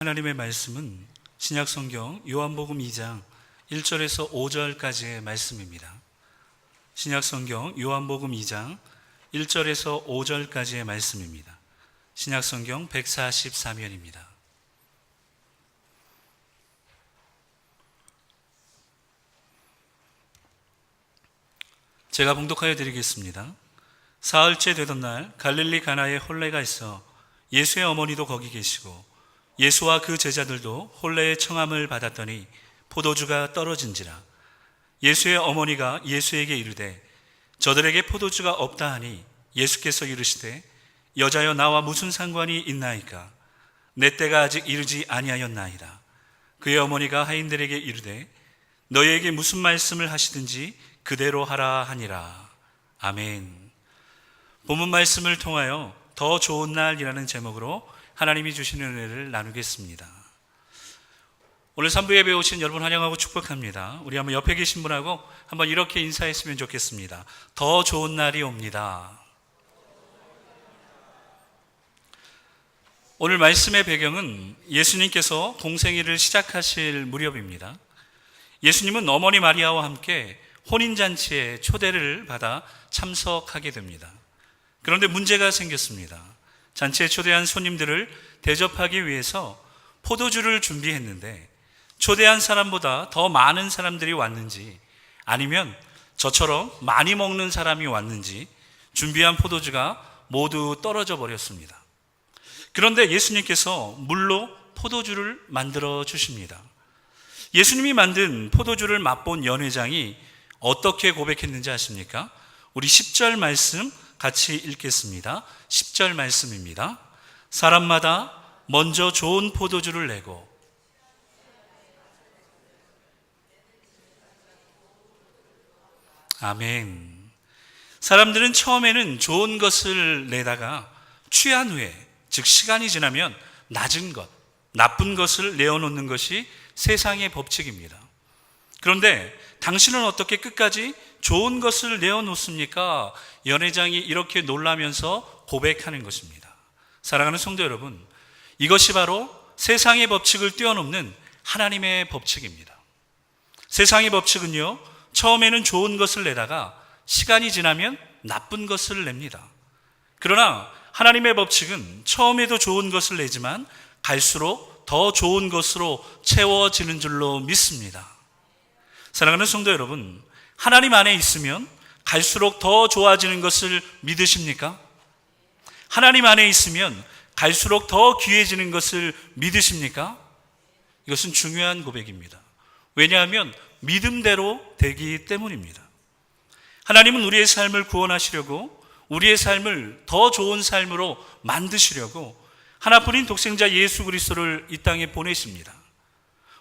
하나님의 말씀은 신약성경 요한복음 2장 1절에서 5절까지의 말씀입니다. 신약성경 요한복음 2장 1절에서 5절까지의 말씀입니다. 신약성경 144면입니다. 제가 봉독하여 드리겠습니다. 사흘째 되던 날 갈릴리 가나에 혼례가 있어 예수의 어머니도 거기 계시고 예수와 그 제자들도 혼례의 청함을 받았더니 포도주가 떨어진지라. 예수의 어머니가 예수에게 이르되 저들에게 포도주가 없다 하니 예수께서 이르시되 여자여 나와 무슨 상관이 있나이까? 내 때가 아직 이르지 아니하였나이다. 그의 어머니가 하인들에게 이르되 너희에게 무슨 말씀을 하시든지 그대로 하라 하니라. 아멘. 본문 말씀을 통하여 더 좋은 날이라는 제목으로 하나님이 주시는 은혜를 나누겠습니다. 오늘 3부 예배에 오신 여러분 환영하고 축복합니다. 우리 한번 옆에 계신 분하고 한번 이렇게 인사했으면 좋겠습니다. 더 좋은 날이 옵니다. 오늘 말씀의 배경은 예수님께서 공생애를 시작하실 무렵입니다. 예수님은 어머니 마리아와 함께 혼인잔치에 초대를 받아 참석하게 됩니다. 그런데 문제가 생겼습니다. 잔치에 초대한 손님들을 대접하기 위해서 포도주를 준비했는데 초대한 사람보다 더 많은 사람들이 왔는지 아니면 저처럼 많이 먹는 사람이 왔는지 준비한 포도주가 모두 떨어져 버렸습니다. 그런데 예수님께서 물로 포도주를 만들어 주십니다. 예수님이 만든 포도주를 맛본 연회장이 어떻게 고백했는지 아십니까? 우리 10절 말씀 같이 읽겠습니다. 10절 말씀입니다. 사람마다 먼저 좋은 포도주를 내고 아멘. 사람들은 처음에는 좋은 것을 내다가 취한 후에, 즉 시간이 지나면 낮은 것, 나쁜 것을 내어놓는 것이 세상의 법칙입니다. 그런데 당신은 어떻게 끝까지 좋은 것을 내어놓습니까? 연회장이 이렇게 놀라면서 고백하는 것입니다. 사랑하는 성도 여러분, 이것이 바로 세상의 법칙을 뛰어넘는 하나님의 법칙입니다. 세상의 법칙은요, 처음에는 좋은 것을 내다가 시간이 지나면 나쁜 것을 냅니다. 그러나 하나님의 법칙은 처음에도 좋은 것을 내지만 갈수록 더 좋은 것으로 채워지는 줄로 믿습니다. 사랑하는 성도 여러분, 하나님 안에 있으면 갈수록 더 좋아지는 것을 믿으십니까? 하나님 안에 있으면 갈수록 더 귀해지는 것을 믿으십니까? 이것은 중요한 고백입니다. 왜냐하면 믿음대로 되기 때문입니다. 하나님은 우리의 삶을 구원하시려고 우리의 삶을 더 좋은 삶으로 만드시려고 하나뿐인 독생자 예수 그리스도를 이 땅에 보내십니다.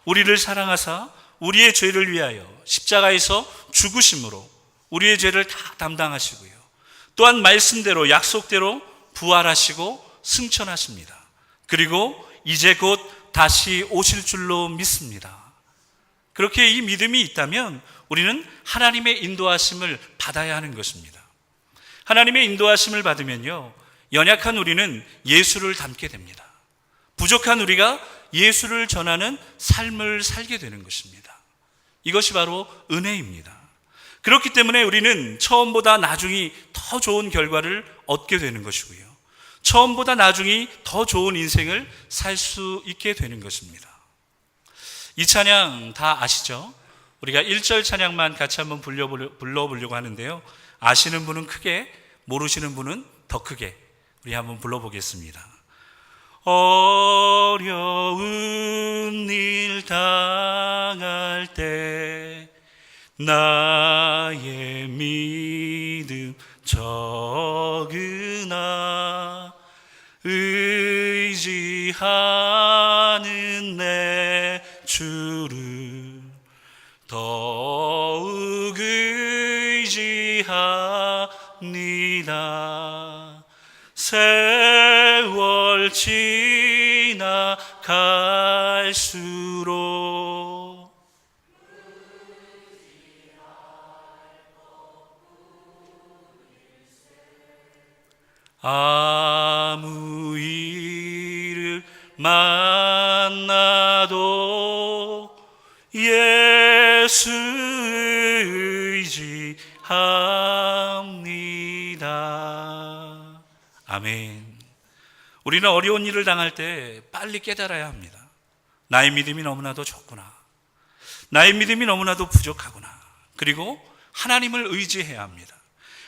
우리를 사랑하사 우리의 죄를 위하여 십자가에서 죽으심으로 우리의 죄를 다 담당하시고요. 또한 말씀대로 약속대로 부활하시고 승천하십니다. 그리고 이제 곧 다시 오실 줄로 믿습니다. 그렇게 이 믿음이 있다면 우리는 하나님의 인도하심을 받아야 하는 것입니다. 하나님의 인도하심을 받으면요, 연약한 우리는 예수를 닮게 됩니다. 부족한 우리가 예수를 전하는 삶을 살게 되는 것입니다. 이것이 바로 은혜입니다. 그렇기 때문에 우리는 처음보다 나중이 더 좋은 결과를 얻게 되는 것이고요. 처음보다 나중이 더 좋은 인생을 살 수 있게 되는 것입니다. 이 찬양 다 아시죠? 우리가 1절 찬양만 같이 한번 불러보려고 하는데요. 아시는 분은 크게, 모르시는 분은 더 크게 우리 한번 불러보겠습니다. 어려운 일 당할 때 나의 믿음 적으나 의지하는 내 주를 더욱 의지합니다. 세월 지나갈수록 아무 일을 만나도 우리는 어려운 일을 당할 때 빨리 깨달아야 합니다. 나의 믿음이 너무나도 적구나. 나의 믿음이 너무나도 부족하구나. 그리고 하나님을 의지해야 합니다.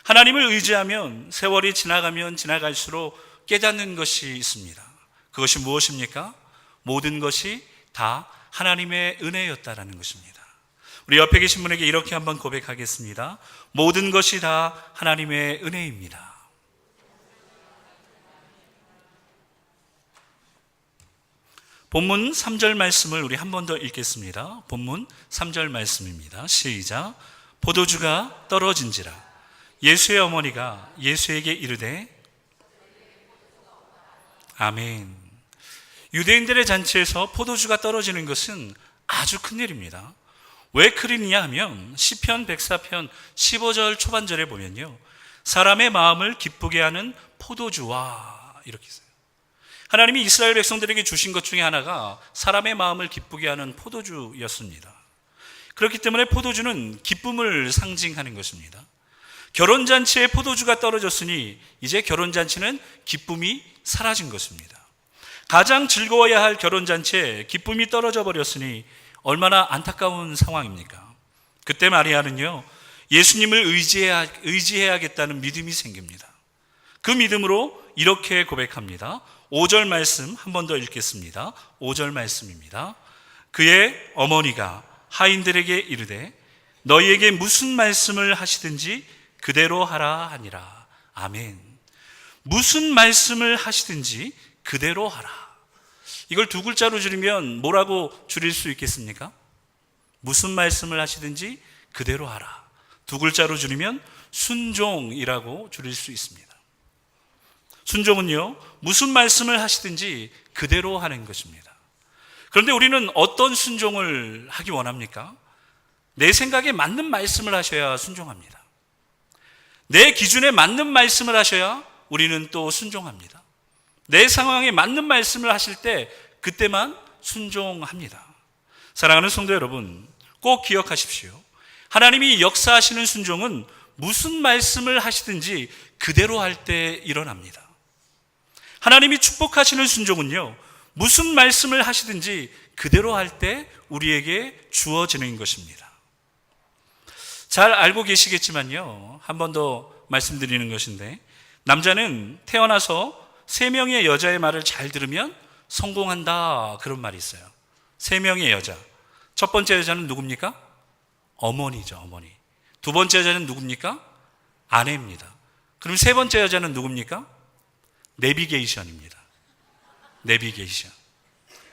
하나님을 의지하면 세월이 지나가면 지나갈수록 깨닫는 것이 있습니다. 그것이 무엇입니까? 모든 것이 다 하나님의 은혜였다라는 것입니다. 우리 옆에 계신 분에게 이렇게 한번 고백하겠습니다. 모든 것이 다 하나님의 은혜입니다. 본문 3절 말씀을 우리 한 번 더 읽겠습니다. 본문 3절 말씀입니다. 시작. 포도주가 떨어진지라 예수의 어머니가 예수에게 이르되 아멘. 유대인들의 잔치에서 포도주가 떨어지는 것은 아주 큰 일입니다. 왜 큰일이냐 하면 시편 104편 15절 초반절에 보면요, 사람의 마음을 기쁘게 하는 포도주와 이렇게 있어요. 하나님이 이스라엘 백성들에게 주신 것 중에 하나가 사람의 마음을 기쁘게 하는 포도주였습니다. 그렇기 때문에 포도주는 기쁨을 상징하는 것입니다. 결혼잔치에 포도주가 떨어졌으니 이제 결혼잔치는 기쁨이 사라진 것입니다. 가장 즐거워야 할 결혼잔치에 기쁨이 떨어져 버렸으니 얼마나 안타까운 상황입니까? 그때 마리아는요, 예수님을 의지해야겠다는 믿음이 생깁니다. 그 믿음으로 이렇게 고백합니다. 5절 말씀 한 번 더 읽겠습니다. 5절 말씀입니다. 그의 어머니가 하인들에게 이르되 너희에게 무슨 말씀을 하시든지 그대로 하라 하니라. 아멘. 무슨 말씀을 하시든지 그대로 하라. 이걸 두 글자로 줄이면 뭐라고 줄일 수 있겠습니까? 무슨 말씀을 하시든지 그대로 하라. 두 글자로 줄이면 순종이라고 줄일 수 있습니다. 순종은요, 무슨 말씀을 하시든지 그대로 하는 것입니다. 그런데 우리는 어떤 순종을 하기 원합니까? 내 생각에 맞는 말씀을 하셔야 순종합니다. 내 기준에 맞는 말씀을 하셔야 우리는 또 순종합니다. 내 상황에 맞는 말씀을 하실 때 그때만 순종합니다. 사랑하는 성도 여러분, 꼭 기억하십시오. 하나님이 역사하시는 순종은 무슨 말씀을 하시든지 그대로 할 때 일어납니다. 하나님이 축복하시는 순종은요, 무슨 말씀을 하시든지 그대로 할 때 우리에게 주어지는 것입니다. 잘 알고 계시겠지만요, 한 번 더 말씀드리는 것인데, 남자는 태어나서 3명의 여자의 말을 잘 들으면 성공한다, 그런 말이 있어요. 3명의 여자. 첫 번째 여자는 누굽니까? 어머니죠, 어머니. 두 번째 여자는 누굽니까? 아내입니다. 그럼 세 번째 여자는 누굽니까? 내비게이션입니다. 내비게이션.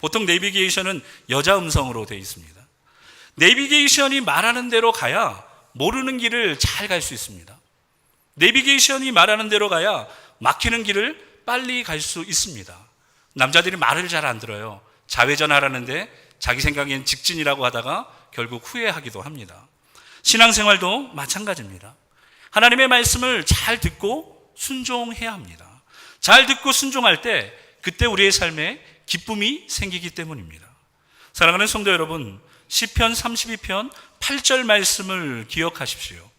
보통 내비게이션은 여자 음성으로 되어 있습니다. 내비게이션이 말하는 대로 가야 모르는 길을 잘 갈 수 있습니다. 내비게이션이 말하는 대로 가야 막히는 길을 빨리 갈 수 있습니다. 남자들이 말을 잘 안 들어요. 자회전하라는데 자기 생각엔 직진이라고 하다가 결국 후회하기도 합니다. 신앙생활도 마찬가지입니다. 하나님의 말씀을 잘 듣고 순종해야 합니다. 잘 듣고 순종할 때 그때 우리의 삶에 기쁨이 생기기 때문입니다. 사랑하는 성도 여러분, 시편 32편 8절 말씀을 기억하십시오.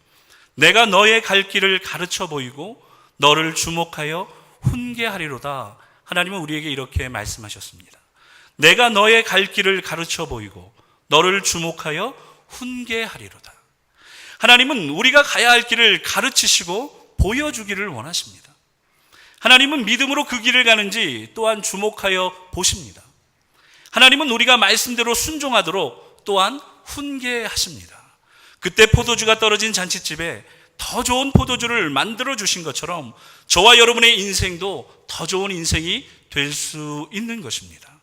내가 너의 갈 길을 가르쳐 보이고 너를 주목하여 훈계하리로다. 하나님은 우리에게 이렇게 말씀하셨습니다. 내가 너의 갈 길을 가르쳐 보이고 너를 주목하여 훈계하리로다. 하나님은 우리가 가야 할 길을 가르치시고 보여주기를 원하십니다. 하나님은 믿음으로 그 길을 가는지 또한 주목하여 보십니다. 하나님은 우리가 말씀대로 순종하도록 또한 훈계하십니다. 그때 포도주가 떨어진 잔치집에 더 좋은 포도주를 만들어 주신 것처럼 저와 여러분의 인생도 더 좋은 인생이 될 수 있는 것입니다.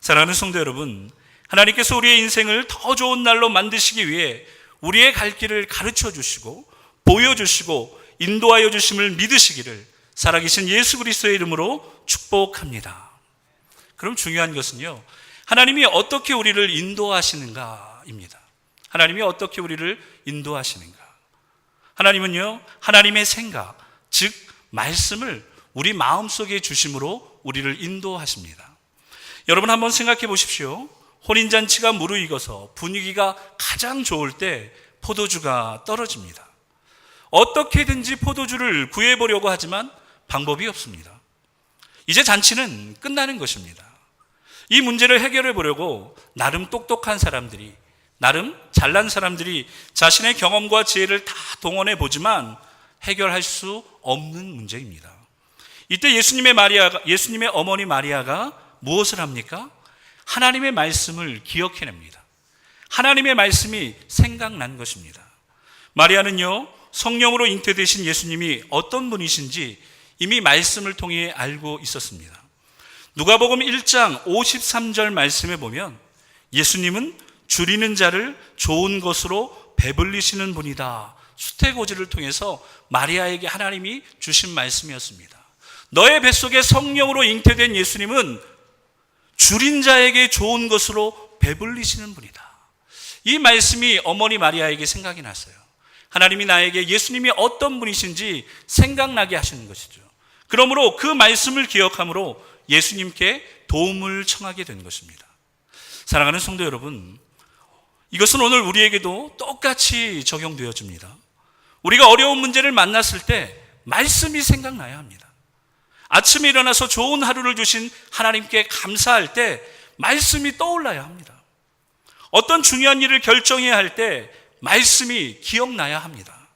사랑하는 성도 여러분, 하나님께서 우리의 인생을 더 좋은 날로 만드시기 위해 우리의 갈 길을 가르쳐 주시고 보여주시고 인도하여 주심을 믿으시기를 살아계신 예수 그리스도의 이름으로 축복합니다. 그럼 중요한 것은요, 하나님이 어떻게 우리를 인도하시는가입니다. 하나님이 어떻게 우리를 인도하시는가? 하나님은요, 하나님의 생각, 즉 말씀을 우리 마음속에 주심으로 우리를 인도하십니다. 여러분 한번 생각해 보십시오. 혼인잔치가 무르익어서 분위기가 가장 좋을 때 포도주가 떨어집니다. 어떻게든지 포도주를 구해보려고 하지만 방법이 없습니다. 이제 잔치는 끝나는 것입니다. 이 문제를 해결해 보려고 나름 똑똑한 사람들이, 나름 잘난 사람들이 자신의 경험과 지혜를 다 동원해 보지만 해결할 수 없는 문제입니다. 이때 예수님의 어머니 마리아가 무엇을 합니까? 하나님의 말씀을 기억해냅니다. 하나님의 말씀이 생각난 것입니다. 마리아는요, 성령으로 잉태되신 예수님이 어떤 분이신지 이미 말씀을 통해 알고 있었습니다. 누가복음 1장 53절 말씀에 보면 예수님은 줄이는 자를 좋은 것으로 배불리시는 분이다. 수태고지를 통해서 마리아에게 하나님이 주신 말씀이었습니다. 너의 뱃속에 성령으로 잉태된 예수님은 줄인 자에게 좋은 것으로 배불리시는 분이다. 이 말씀이 어머니 마리아에게 생각이 났어요. 하나님이 나에게 예수님이 어떤 분이신지 생각나게 하시는 것이죠. 그러므로 그 말씀을 기억함으로 예수님께 도움을 청하게 된 것입니다. 사랑하는 성도 여러분, 이것은 오늘 우리에게도 똑같이 적용되어집니다. 우리가 어려운 문제를 만났을 때 말씀이 생각나야 합니다. 아침에 일어나서 좋은 하루를 주신 하나님께 감사할 때 말씀이 떠올라야 합니다. 어떤 중요한 일을 결정해야 할 때 말씀이 기억나야 합니다.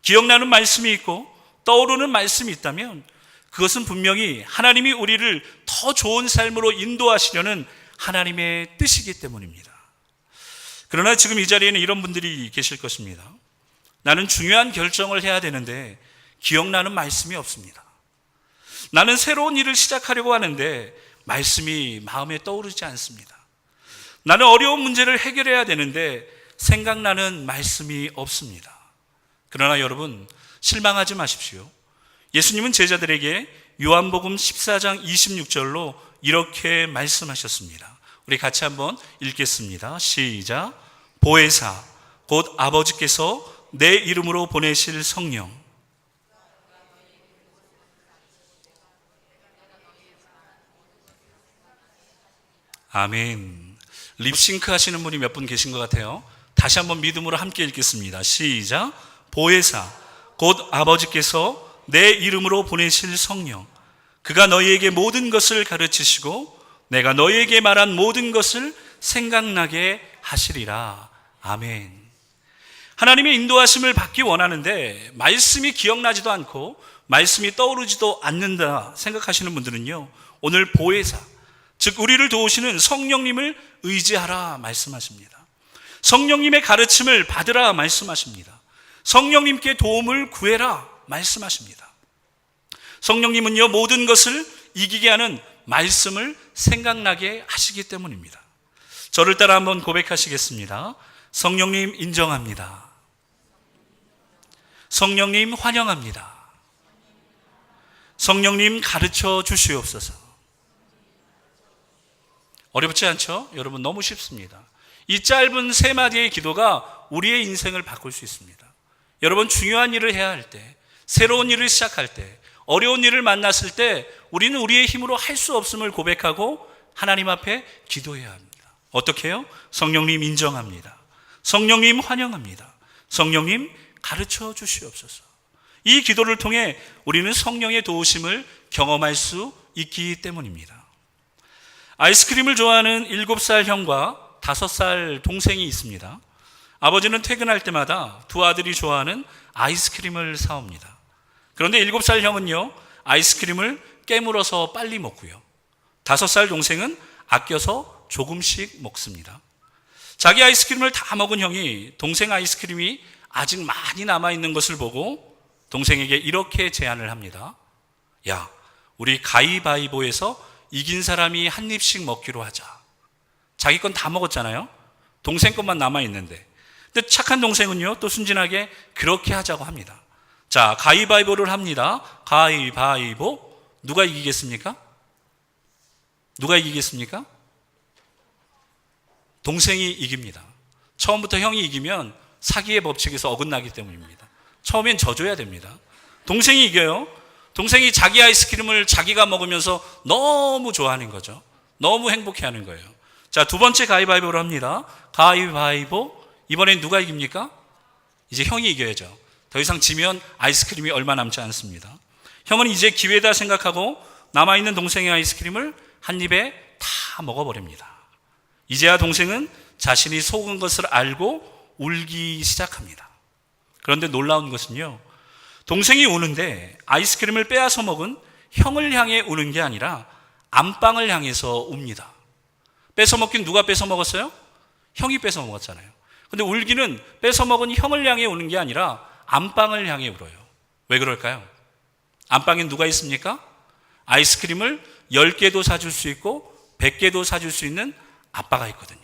기억나는 말씀이 있고 떠오르는 말씀이 있다면 그것은 분명히 하나님이 우리를 더 좋은 삶으로 인도하시려는 하나님의 뜻이기 때문입니다. 그러나 지금 이 자리에는 이런 분들이 계실 것입니다. 나는 중요한 결정을 해야 되는데 기억나는 말씀이 없습니다. 나는 새로운 일을 시작하려고 하는데 말씀이 마음에 떠오르지 않습니다. 나는 어려운 문제를 해결해야 되는데 생각나는 말씀이 없습니다. 그러나 여러분, 실망하지 마십시오. 예수님은 제자들에게 요한복음 14장 26절로 이렇게 말씀하셨습니다. 우리 같이 한번 읽겠습니다. 시작. 보혜사 곧 아버지께서 내 이름으로 보내실 성령, 아멘. 립싱크 하시는 분이 몇 분 계신 것 같아요. 다시 한번 믿음으로 함께 읽겠습니다. 시작. 보혜사 곧 아버지께서 내 이름으로 보내실 성령, 그가 너희에게 모든 것을 가르치시고 내가 너희에게 말한 모든 것을 생각나게 하시리라. 아멘. 하나님의 인도하심을 받기 원하는데 말씀이 기억나지도 않고 말씀이 떠오르지도 않는다 생각하시는 분들은요, 오늘 보혜사, 즉 우리를 도우시는 성령님을 의지하라 말씀하십니다. 성령님의 가르침을 받으라 말씀하십니다. 성령님께 도움을 구해라 말씀하십니다. 성령님은요, 모든 것을 이기게 하는 말씀을 생각나게 하시기 때문입니다. 저를 따라 한번 고백하시겠습니다. 성령님 인정합니다. 성령님 환영합니다. 성령님 가르쳐 주시옵소서. 어렵지 않죠? 여러분, 너무 쉽습니다. 이 짧은 세 마디의 기도가 우리의 인생을 바꿀 수 있습니다. 여러분, 중요한 일을 해야 할 때, 새로운 일을 시작할 때, 어려운 일을 만났을 때 우리는 우리의 힘으로 할 수 없음을 고백하고 하나님 앞에 기도해야 합니다. 어떻게 해요? 성령님 인정합니다. 성령님 환영합니다. 성령님 가르쳐 주시옵소서. 이 기도를 통해 우리는 성령의 도우심을 경험할 수 있기 때문입니다. 아이스크림을 좋아하는 7살 형과 5살 동생이 있습니다. 아버지는 퇴근할 때마다 두 아들이 좋아하는 아이스크림을 사옵니다. 그런데 7살 형은요, 아이스크림을 깨물어서 빨리 먹고요, 5살 동생은 아껴서 조금씩 먹습니다. 자기 아이스크림을 다 먹은 형이 동생 아이스크림이 아직 많이 남아있는 것을 보고 동생에게 이렇게 제안을 합니다. 야, 우리 가위바위보에서 이긴 사람이 한 입씩 먹기로 하자. 자기 건 다 먹었잖아요. 동생 것만 남아있는데. 근데 착한 동생은요, 또 순진하게 그렇게 하자고 합니다. 자, 가위바위보를 합니다. 가위바위보. 누가 이기겠습니까? 누가 이기겠습니까? 동생이 이깁니다. 처음부터 형이 이기면 사기의 법칙에서 어긋나기 때문입니다. 처음엔 져줘야 됩니다. 동생이 이겨요. 동생이 자기 아이스크림을 자기가 먹으면서 너무 좋아하는 거죠. 너무 행복해하는 거예요. 자, 두 번째 가위바위보를 합니다. 가위바위보. 이번엔 누가 이깁니까? 이제 형이 이겨야죠. 더 이상 지면 아이스크림이 얼마 남지 않습니다. 형은 이제 기회다 생각하고 남아있는 동생의 아이스크림을 한 입에 다 먹어버립니다. 이제야 동생은 자신이 속은 것을 알고 울기 시작합니다. 그런데 놀라운 것은요, 동생이 우는데 아이스크림을 빼앗아 먹은 형을 향해 우는 게 아니라 안방을 향해서 웁니다. 뺏어 먹긴 누가 뺏어 먹었어요? 형이 뺏어 먹었잖아요. 근데 울기는 뺏어 먹은 형을 향해 우는 게 아니라 안방을 향해 울어요. 왜 그럴까요? 안방엔 누가 있습니까? 아이스크림을 10개도 사줄 수 있고 100개도 사줄 수 있는 아빠가 있거든요.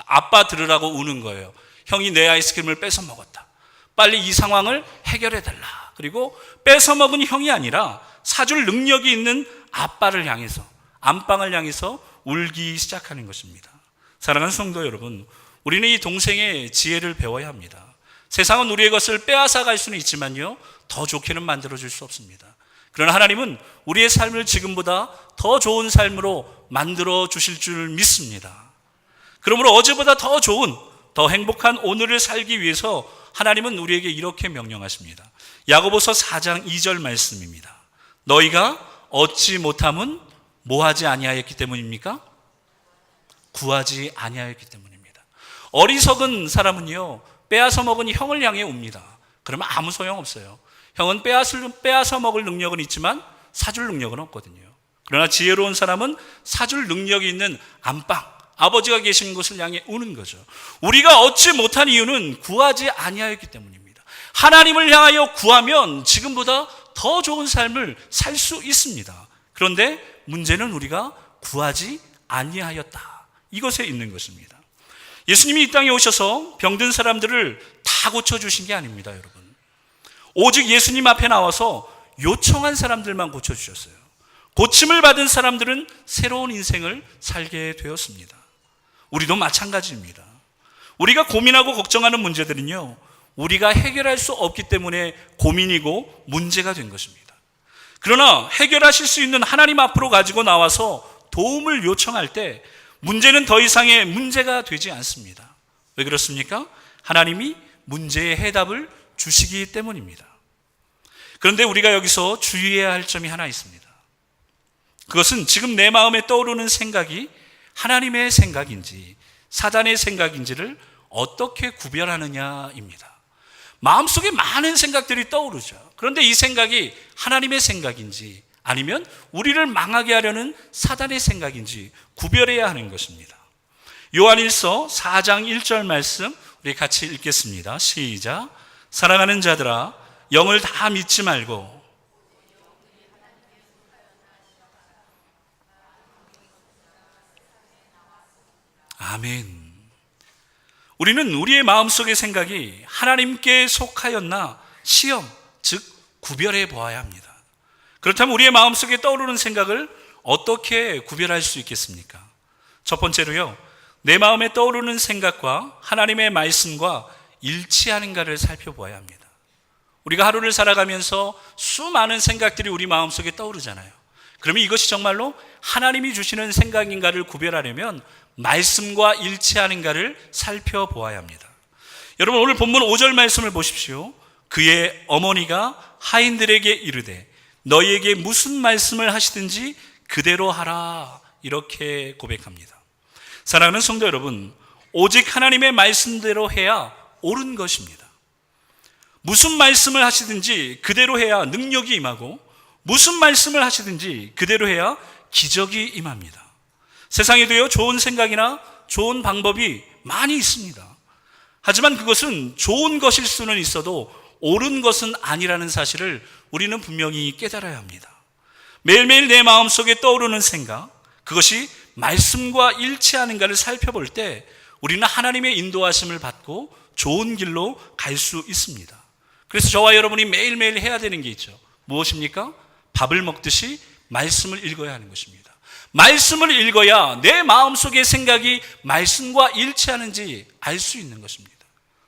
아빠 들으라고 우는 거예요. 형이 내 아이스크림을 뺏어 먹었다. 빨리 이 상황을 해결해 달라. 그리고 뺏어 먹은 형이 아니라 사줄 능력이 있는 아빠를 향해서, 안방을 향해서 울기 시작하는 것입니다. 사랑하는 성도 여러분, 우리는 이 동생의 지혜를 배워야 합니다. 세상은 우리의 것을 빼앗아 갈 수는 있지만요, 더 좋게는 만들어줄 수 없습니다. 그러나 하나님은 우리의 삶을 지금보다 더 좋은 삶으로 만들어 주실 줄 믿습니다. 그러므로 어제보다 더 좋은, 더 행복한 오늘을 살기 위해서 하나님은 우리에게 이렇게 명령하십니다. 야고보서 4장 2절 말씀입니다. 너희가 얻지 못함은 뭐하지 아니하였기 때문입니까? 구하지 아니하였기 때문입니다. 어리석은 사람은요, 빼앗아 먹은 형을 향해 옵니다. 그러면 아무 소용없어요. 형은 빼앗아 먹을 능력은 있지만 사줄 능력은 없거든요. 그러나 지혜로운 사람은 사줄 능력이 있는 안방, 아버지가 계신 곳을 향해 우는 거죠. 우리가 얻지 못한 이유는 구하지 아니하였기 때문입니다. 하나님을 향하여 구하면 지금보다 더 좋은 삶을 살 수 있습니다. 그런데 문제는 우리가 구하지 아니하였다, 이것에 있는 것입니다. 예수님이 이 땅에 오셔서 병든 사람들을 다 고쳐주신 게 아닙니다, 여러분. 오직 예수님 앞에 나와서 요청한 사람들만 고쳐주셨어요. 고침을 받은 사람들은 새로운 인생을 살게 되었습니다. 우리도 마찬가지입니다. 우리가 고민하고 걱정하는 문제들은요, 우리가 해결할 수 없기 때문에 고민이고 문제가 된 것입니다. 그러나 해결하실 수 있는 하나님 앞으로 가지고 나와서 도움을 요청할 때 문제는 더 이상의 문제가 되지 않습니다. 왜 그렇습니까? 하나님이 문제의 해답을 주시기 때문입니다. 그런데 우리가 여기서 주의해야 할 점이 하나 있습니다. 그것은 지금 내 마음에 떠오르는 생각이 하나님의 생각인지 사단의 생각인지를 어떻게 구별하느냐입니다. 마음속에 많은 생각들이 떠오르죠. 그런데 이 생각이 하나님의 생각인지 아니면 우리를 망하게 하려는 사단의 생각인지 구별해야 하는 것입니다. 요한일서 4장 1절 말씀 우리 같이 읽겠습니다. 시작. 사랑하는 자들아, 영을 다 믿지 말고 아멘. 우리는 우리의 마음속의 생각이 하나님께 속하였나 시험, 즉 구별해 보아야 합니다. 그렇다면 우리의 마음속에 떠오르는 생각을 어떻게 구별할 수 있겠습니까? 첫 번째로요, 내 마음에 떠오르는 생각과 하나님의 말씀과 일치하는가를 살펴보아야 합니다. 우리가 하루를 살아가면서 수많은 생각들이 우리 마음속에 떠오르잖아요. 그러면 이것이 정말로 하나님이 주시는 생각인가를 구별하려면 말씀과 일치하는가를 살펴보아야 합니다. 여러분, 오늘 본문 5절 말씀을 보십시오. 그의 어머니가 하인들에게 이르되 너희에게 무슨 말씀을 하시든지 그대로 하라, 이렇게 고백합니다. 사랑하는 성도 여러분, 오직 하나님의 말씀대로 해야 옳은 것입니다. 무슨 말씀을 하시든지 그대로 해야 능력이 임하고 무슨 말씀을 하시든지 그대로 해야 기적이 임합니다. 세상에도요, 좋은 생각이나 좋은 방법이 많이 있습니다. 하지만 그것은 좋은 것일 수는 있어도 옳은 것은 아니라는 사실을 우리는 분명히 깨달아야 합니다. 매일매일 내 마음속에 떠오르는 생각, 그것이 말씀과 일치하는가를 살펴볼 때 우리는 하나님의 인도하심을 받고 좋은 길로 갈 수 있습니다. 그래서 저와 여러분이 매일매일 해야 되는 게 있죠. 무엇입니까? 밥을 먹듯이 말씀을 읽어야 하는 것입니다. 말씀을 읽어야 내 마음속의 생각이 말씀과 일치하는지 알 수 있는 것입니다.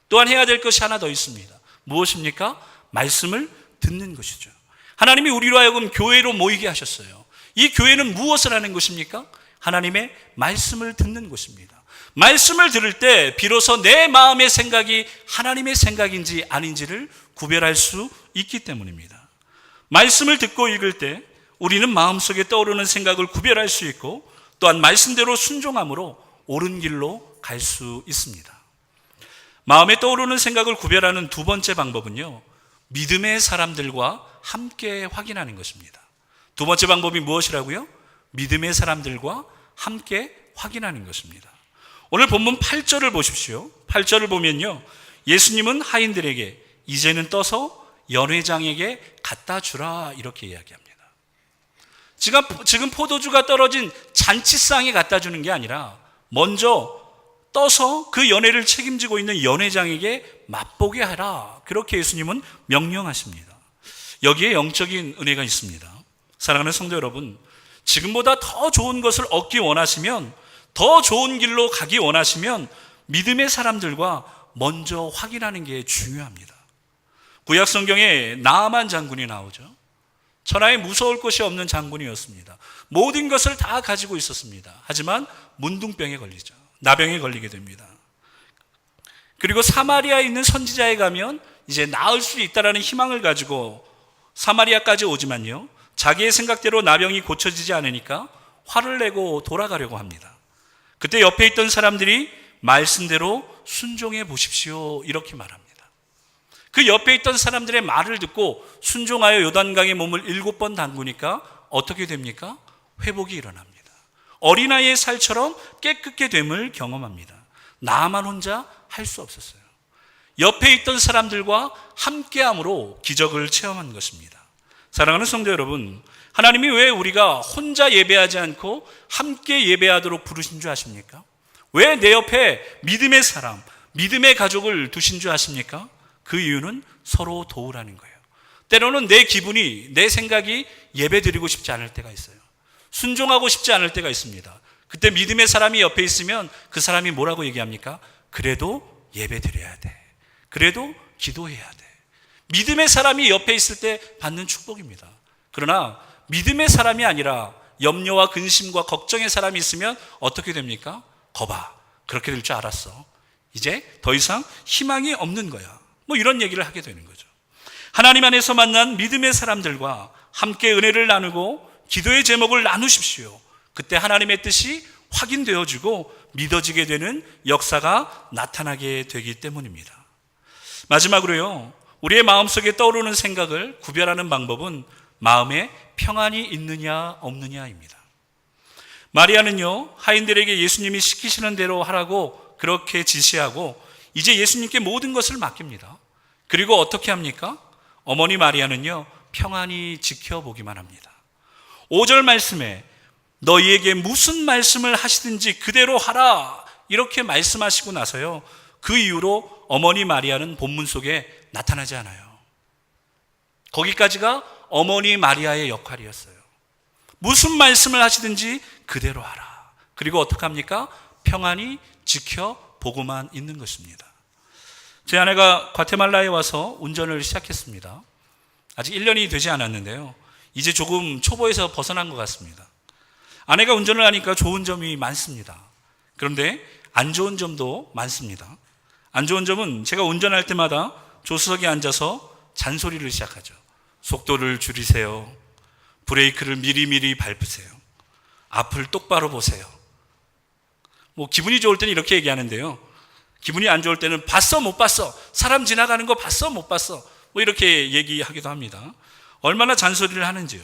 또한 해야 될 것이 하나 더 있습니다. 무엇입니까? 말씀을 듣는 것이죠. 하나님이 우리로 하여금 교회로 모이게 하셨어요. 이 교회는 무엇을 하는 것입니까? 하나님의 말씀을 듣는 곳입니다. 말씀을 들을 때 비로소 내 마음의 생각이 하나님의 생각인지 아닌지를 구별할 수 있기 때문입니다. 말씀을 듣고 읽을 때 우리는 마음속에 떠오르는 생각을 구별할 수 있고 또한 말씀대로 순종함으로 옳은 길로 갈 수 있습니다. 마음에 떠오르는 생각을 구별하는 두 번째 방법은요, 믿음의 사람들과 함께 확인하는 것입니다. 두 번째 방법이 무엇이라고요? 믿음의 사람들과 함께 확인하는 것입니다. 오늘 본문 8절을 보십시오. 8절을 보면요, 예수님은 하인들에게 이제는 떠서 연회장에게 갖다 주라 이렇게 이야기합니다. 지금 포도주가 떨어진 잔치상에 갖다 주는 게 아니라 먼저 떠서 그 연회를 책임지고 있는 연회장에게 맛보게 하라, 그렇게 예수님은 명령하십니다. 여기에 영적인 은혜가 있습니다. 사랑하는 성도 여러분, 지금보다 더 좋은 것을 얻기 원하시면, 더 좋은 길로 가기 원하시면 믿음의 사람들과 먼저 확인하는 게 중요합니다. 구약 성경에 나아만 장군이 나오죠. 천하에 무서울 것이 없는 장군이었습니다. 모든 것을 다 가지고 있었습니다. 하지만 문둥병에 걸리죠. 나병에 걸리게 됩니다. 그리고 사마리아에 있는 선지자에 가면 이제 나을 수 있다라는 희망을 가지고 사마리아까지 오지만요, 자기의 생각대로 나병이 고쳐지지 않으니까 화를 내고 돌아가려고 합니다. 그때 옆에 있던 사람들이 말씀대로 순종해 보십시오 이렇게 말합니다. 그 옆에 있던 사람들의 말을 듣고 순종하여 요단강에 몸을 7번 담그니까 어떻게 됩니까? 회복이 일어납니다. 어린아이의 살처럼 깨끗게 됨을 경험합니다. 나만 혼자 할 수 없었어요. 옆에 있던 사람들과 함께함으로 기적을 체험한 것입니다. 사랑하는 성도 여러분, 하나님이 왜 우리가 혼자 예배하지 않고 함께 예배하도록 부르신 줄 아십니까? 왜 내 옆에 믿음의 사람, 믿음의 가족을 두신 줄 아십니까? 그 이유는 서로 도우라는 거예요. 때로는 내 기분이, 내 생각이 예배 드리고 싶지 않을 때가 있어요. 순종하고 싶지 않을 때가 있습니다. 그때 믿음의 사람이 옆에 있으면 그 사람이 뭐라고 얘기합니까? 그래도 예배 드려야 돼. 그래도 기도해야 돼. 믿음의 사람이 옆에 있을 때 받는 축복입니다. 그러나 믿음의 사람이 아니라 염려와 근심과 걱정의 사람이 있으면 어떻게 됩니까? 거봐, 그렇게 될 줄 알았어. 이제 더 이상 희망이 없는 거야. 뭐 이런 얘기를 하게 되는 거죠. 하나님 안에서 만난 믿음의 사람들과 함께 은혜를 나누고 기도의 제목을 나누십시오. 그때 하나님의 뜻이 확인되어지고 믿어지게 되는 역사가 나타나게 되기 때문입니다. 마지막으로요, 우리의 마음속에 떠오르는 생각을 구별하는 방법은 마음에 평안이 있느냐 없느냐입니다. 마리아는요, 하인들에게 예수님이 시키시는 대로 하라고 그렇게 지시하고 이제 예수님께 모든 것을 맡깁니다. 그리고 어떻게 합니까? 어머니 마리아는요, 평안히 지켜보기만 합니다. 5절 말씀에 너희에게 무슨 말씀을 하시든지 그대로 하라 이렇게 말씀하시고 나서요, 그 이후로 어머니 마리아는 본문 속에 나타나지 않아요. 거기까지가 어머니 마리아의 역할이었어요. 무슨 말씀을 하시든지 그대로 하라. 그리고 어떻게 합니까? 평안히 지켜보고만 있는 것입니다. 제 아내가 과테말라에 와서 운전을 시작했습니다. 아직 1년이 되지 않았는데요, 이제 조금 초보에서 벗어난 것 같습니다. 아내가 운전을 하니까 좋은 점이 많습니다. 그런데 안 좋은 점도 많습니다. 안 좋은 점은 제가 운전할 때마다 조수석에 앉아서 잔소리를 시작하죠. 속도를 줄이세요. 브레이크를 미리미리 밟으세요. 앞을 똑바로 보세요. 뭐 기분이 좋을 때는 이렇게 얘기하는데요, 기분이 안 좋을 때는 봤어 못 봤어, 사람 지나가는 거 봤어 못 봤어, 뭐 이렇게 얘기하기도 합니다. 얼마나 잔소리를 하는지요.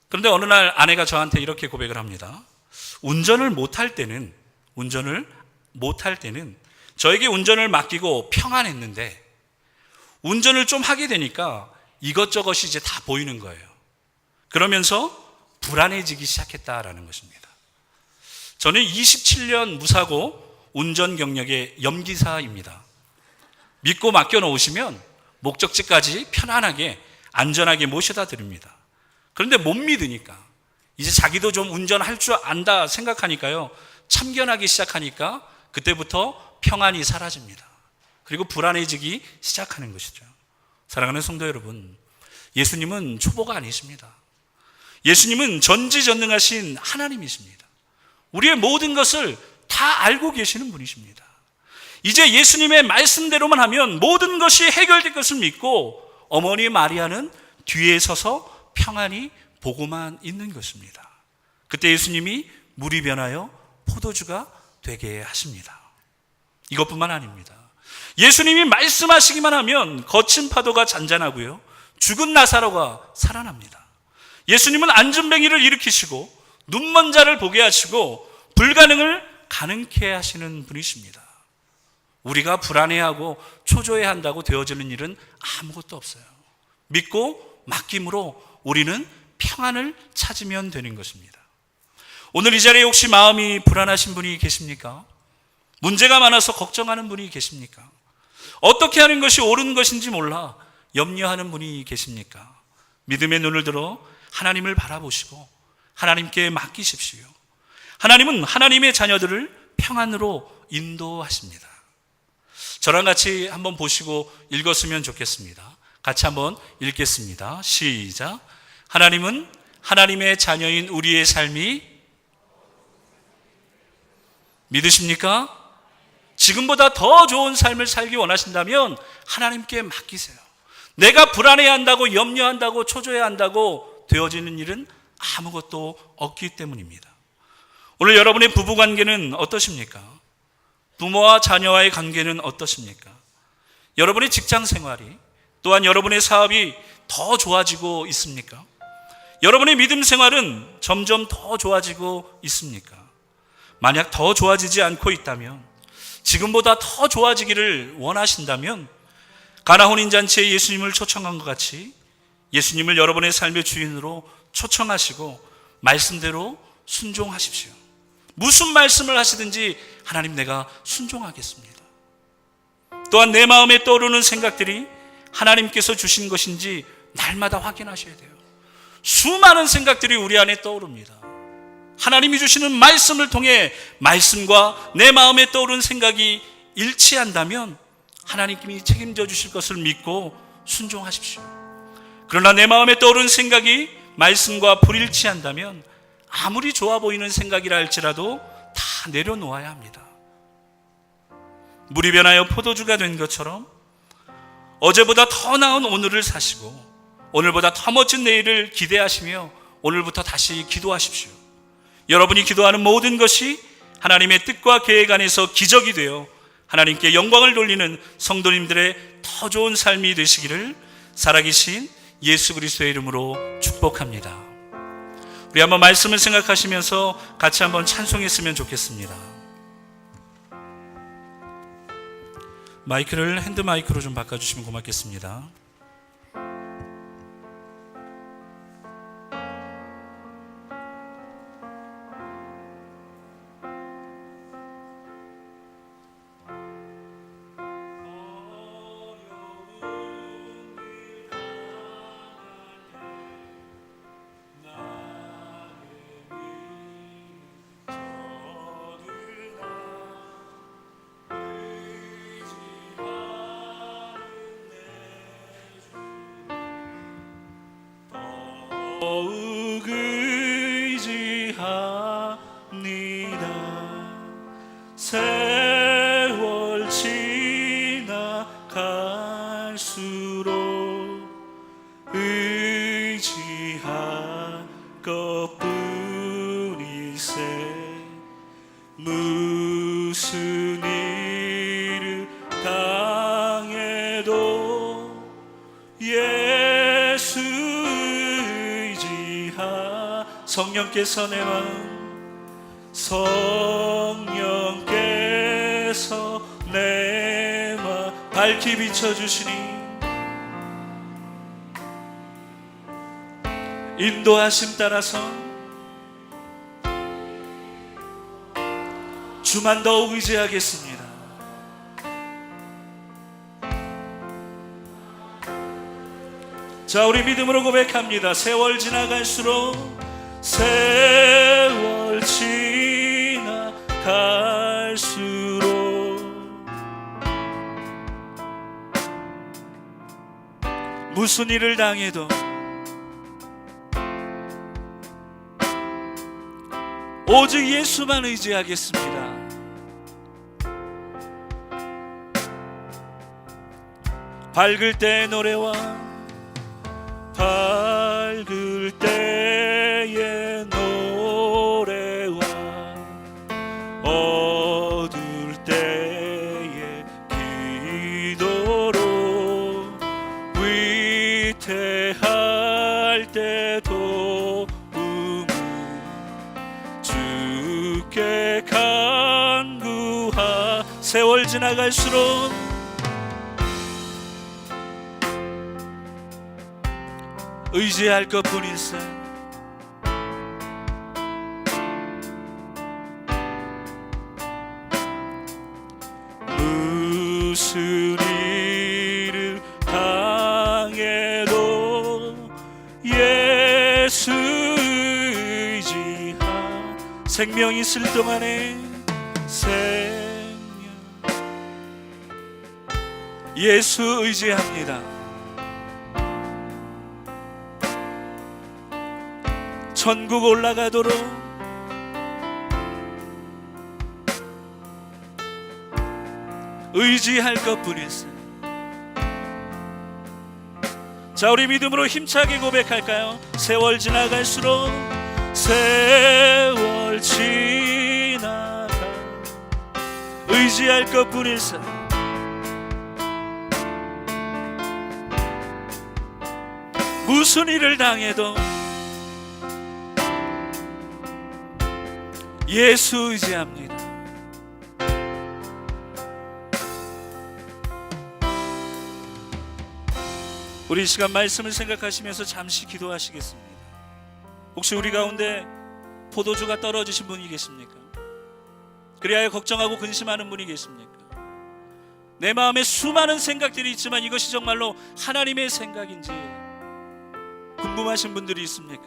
그런데 어느 날 아내가 저한테 이렇게 고백을 합니다. 운전을 못할 때는 저에게 운전을 맡기고 평안했는데 운전을 좀 하게 되니까 이것저것이 이제 다 보이는 거예요. 그러면서 불안해지기 시작했다라는 것입니다. 저는 27년 무사고 운전 경력의 염기사입니다. 믿고 맡겨놓으시면 목적지까지 편안하게 안전하게 모셔다 드립니다. 그런데 못 믿으니까, 이제 자기도 좀 운전할 줄 안다 생각하니까요, 참견하기 시작하니까 그때부터 평안이 사라집니다. 그리고 불안해지기 시작하는 것이죠. 사랑하는 성도 여러분, 예수님은 초보가 아니십니다. 예수님은 전지전능하신 하나님이십니다. 우리의 모든 것을 다 알고 계시는 분이십니다. 이제 예수님의 말씀대로만 하면 모든 것이 해결될 것을 믿고 어머니 마리아는 뒤에 서서 평안히 보고만 있는 것입니다. 그때 예수님이 물이 변하여 포도주가 되게 하십니다. 이것뿐만 아닙니다. 예수님이 말씀하시기만 하면 거친 파도가 잔잔하고요, 죽은 나사로가 살아납니다. 예수님은 안전뱅이를 일으키시고 눈먼 자를 보게 하시고 불가능을 가능케 하시는 분이십니다. 우리가 불안해하고 초조해한다고 되어지는 일은 아무것도 없어요. 믿고 맡김으로 우리는 평안을 찾으면 되는 것입니다. 오늘 이 자리에 혹시 마음이 불안하신 분이 계십니까? 문제가 많아서 걱정하는 분이 계십니까? 어떻게 하는 것이 옳은 것인지 몰라 염려하는 분이 계십니까? 믿음의 눈을 들어 하나님을 바라보시고 하나님께 맡기십시오. 하나님은 하나님의 자녀들을 평안으로 인도하십니다. 저랑 같이 한번 보시고 읽었으면 좋겠습니다. 같이 한번 읽겠습니다. 시작. 하나님은 하나님의 자녀인 우리의 삶이 믿으십니까? 지금보다 더 좋은 삶을 살기 원하신다면 하나님께 맡기세요. 내가 불안해한다고 염려한다고 초조해한다고 되어지는 일은 아무것도 없기 때문입니다. 오늘 여러분의 부부관계는 어떠십니까? 부모와 자녀와의 관계는 어떠십니까? 여러분의 직장생활이, 또한 여러분의 사업이 더 좋아지고 있습니까? 여러분의 믿음 생활은 점점 더 좋아지고 있습니까? 만약 더 좋아지지 않고 있다면, 지금보다 더 좋아지기를 원하신다면 가나 혼인잔치에 예수님을 초청한 것 같이 예수님을 여러분의 삶의 주인으로 초청하시고 말씀대로 순종하십시오. 무슨 말씀을 하시든지 하나님, 내가 순종하겠습니다. 또한 내 마음에 떠오르는 생각들이 하나님께서 주신 것인지 날마다 확인하셔야 돼요. 수많은 생각들이 우리 안에 떠오릅니다. 하나님이 주시는 말씀을 통해 말씀과 내 마음에 떠오르는 생각이 일치한다면 하나님이 책임져 주실 것을 믿고 순종하십시오. 그러나 내 마음에 떠오르는 생각이 말씀과 불일치한다면 아무리 좋아 보이는 생각이라 할지라도 다 내려놓아야 합니다. 물이 변하여 포도주가 된 것처럼 어제보다 더 나은 오늘을 사시고 오늘보다 더 멋진 내일을 기대하시며 오늘부터 다시 기도하십시오. 여러분이 기도하는 모든 것이 하나님의 뜻과 계획 안에서 기적이 되어 하나님께 영광을 돌리는 성도님들의 더 좋은 삶이 되시기를 살아계신 예수 그리스도의 이름으로 축복합니다. 우리 한번 말씀을 생각하시면서 같이 한번 찬송했으면 좋겠습니다. 마이크를 핸드 마이크로 좀 바꿔주시면 고맙겠습니다. 더욱 의지합니다. 세월 지나갈수록 의지할 것뿐이세. 무슨 일을 당해도 예수 성령께서 내 마음, 성령께서 내 마음 밝히 비춰주시니 인도하심 따라서 주만 더욱 의지하겠습니다. 자, 우리 믿음으로 고백합니다. 세월 지나갈수록, 세월 지나갈수록 무슨 일을 당해도 오직 예수만 의지하겠습니다. 밝을 때 노래와 밝을 때 간구하. 세월 지나갈수록 의지할 것뿐일세. 무슨 일을 당해도 예수 의지하. 생명 있을 동안에 생명 예수 의지합니다. 천국 올라가도록 의지할 것뿐일세. 자, 우리 믿음으로 힘차게 고백할까요? 세월 지나갈수록 세월 지나가 의지할 것뿐일세. 무슨 일을 당해도 예수 의지합니다. 우리 이 시간 말씀을 생각하시면서 잠시 기도하시겠습니다. 혹시 우리 가운데 포도주가 떨어지신 분이 계십니까? 그리하여 걱정하고 근심하는 분이 계십니까? 내 마음에 수많은 생각들이 있지만 이것이 정말로 하나님의 생각인지 궁금하신 분들이 있습니까?